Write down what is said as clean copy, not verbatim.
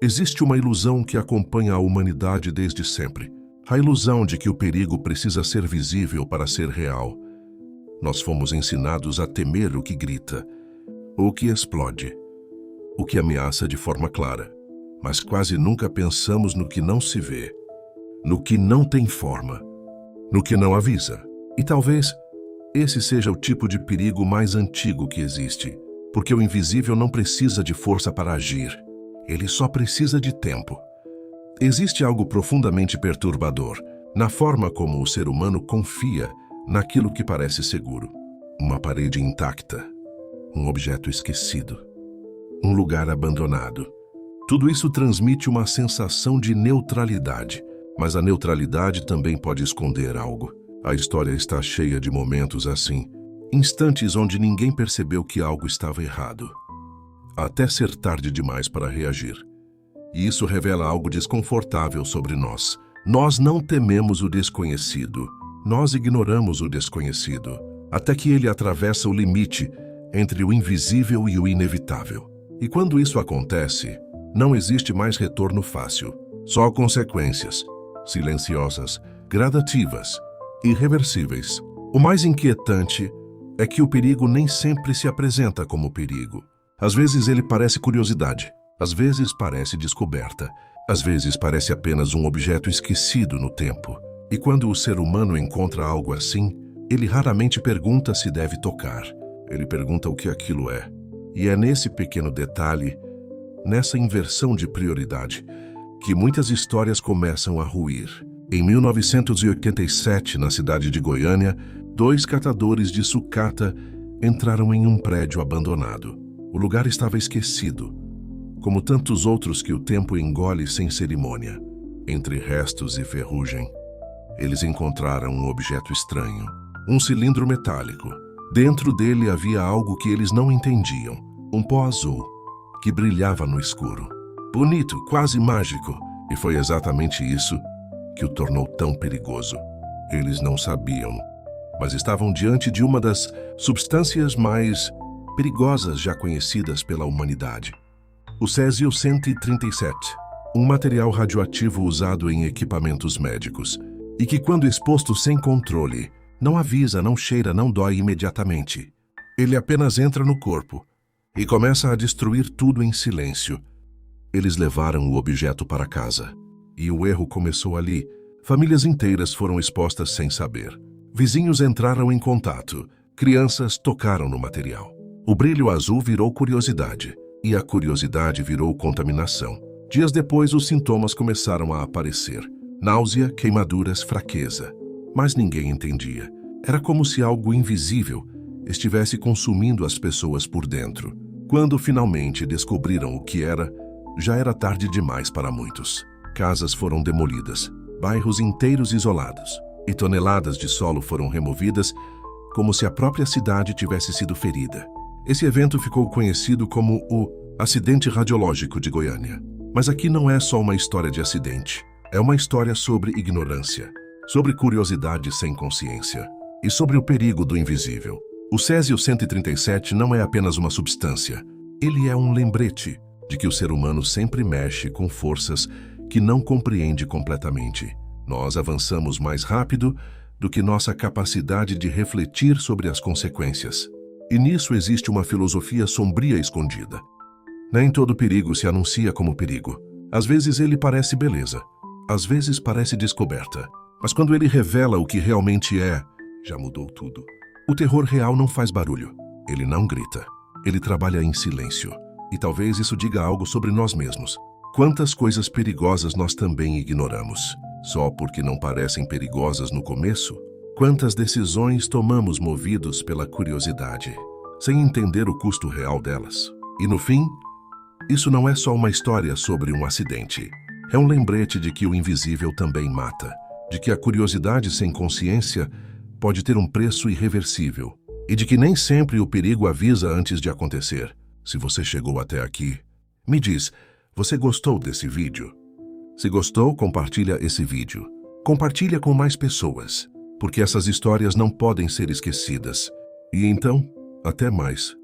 Existe uma ilusão que acompanha a humanidade desde sempre. A ilusão de que o perigo precisa ser visível para ser real. Nós fomos ensinados a temer o que grita, o que explode, o que ameaça de forma clara. Mas quase nunca pensamos no que não se vê, no que não tem forma, no que não avisa. E talvez esse seja o tipo de perigo mais antigo que existe, porque o invisível não precisa de força para agir. Ele só precisa de tempo. Existe algo profundamente perturbador na forma como o ser humano confia naquilo que parece seguro. Uma parede intacta, um objeto esquecido, um lugar abandonado. Tudo isso transmite uma sensação de neutralidade, mas a neutralidade também pode esconder algo. A história está cheia de momentos assim, instantes onde ninguém percebeu que algo estava errado, até ser tarde demais para reagir. E isso revela algo desconfortável sobre nós. Nós não tememos o desconhecido, nós ignoramos o desconhecido, até que ele atravessa o limite entre o invisível e o inevitável. E quando isso acontece, não existe mais retorno fácil, só consequências, silenciosas, gradativas, irreversíveis. O mais inquietante é que o perigo nem sempre se apresenta como perigo. Às vezes ele parece curiosidade, às vezes parece descoberta, às vezes parece apenas um objeto esquecido no tempo. E quando o ser humano encontra algo assim, ele raramente pergunta se deve tocar. Ele pergunta o que aquilo é. E é nesse pequeno detalhe, nessa inversão de prioridade, que muitas histórias começam a ruir. Em 1987, na cidade de Goiânia, 2 catadores de sucata entraram em um prédio abandonado. O lugar estava esquecido, como tantos outros que o tempo engole sem cerimônia. Entre restos e ferrugem, eles encontraram um objeto estranho, um cilindro metálico. Dentro dele havia algo que eles não entendiam, um pó azul, que brilhava no escuro. Bonito, quase mágico, e foi exatamente isso que o tornou tão perigoso. Eles não sabiam, mas estavam diante de uma das substâncias mais perigosas já conhecidas pela humanidade. O Césio-137, um material radioativo usado em equipamentos médicos, e que quando exposto sem controle, não avisa, não cheira, não dói imediatamente. Ele apenas entra no corpo e começa a destruir tudo em silêncio. Eles levaram o objeto para casa. E o erro começou ali. Famílias inteiras foram expostas sem saber. Vizinhos entraram em contato. Crianças tocaram no material. O brilho azul virou curiosidade. E a curiosidade virou contaminação. Dias depois, os sintomas começaram a aparecer. Náusea, queimaduras, fraqueza. Mas ninguém entendia. Era como se algo invisível estivesse consumindo as pessoas por dentro. Quando finalmente descobriram o que era, já era tarde demais para muitos. Casas foram demolidas, bairros inteiros isolados, e toneladas de solo foram removidas, como se a própria cidade tivesse sido ferida. Esse evento ficou conhecido como o Acidente Radiológico de Goiânia. Mas aqui não é só uma história de acidente. É uma história sobre ignorância, sobre curiosidade sem consciência e sobre o perigo do invisível. O Césio-137 não é apenas uma substância. Ele é um lembrete de que o ser humano sempre mexe com forças que não compreende completamente. Nós avançamos mais rápido do que nossa capacidade de refletir sobre as consequências. E nisso existe uma filosofia sombria escondida. Nem todo perigo se anuncia como perigo. Às vezes ele parece beleza, às vezes parece descoberta. Mas quando ele revela o que realmente é, já mudou tudo. O terror real não faz barulho. Ele não grita. Ele trabalha em silêncio. E talvez isso diga algo sobre nós mesmos. Quantas coisas perigosas nós também ignoramos, só porque não parecem perigosas no começo? Quantas decisões tomamos movidos pela curiosidade, sem entender o custo real delas? E no fim, isso não é só uma história sobre um acidente. É um lembrete de que o invisível também mata, de que a curiosidade sem consciência pode ter um preço irreversível, e de que nem sempre o perigo avisa antes de acontecer. Se você chegou até aqui, me diz, você gostou desse vídeo? Se gostou, compartilha esse vídeo. Compartilha com mais pessoas, porque essas histórias não podem ser esquecidas. E então, até mais.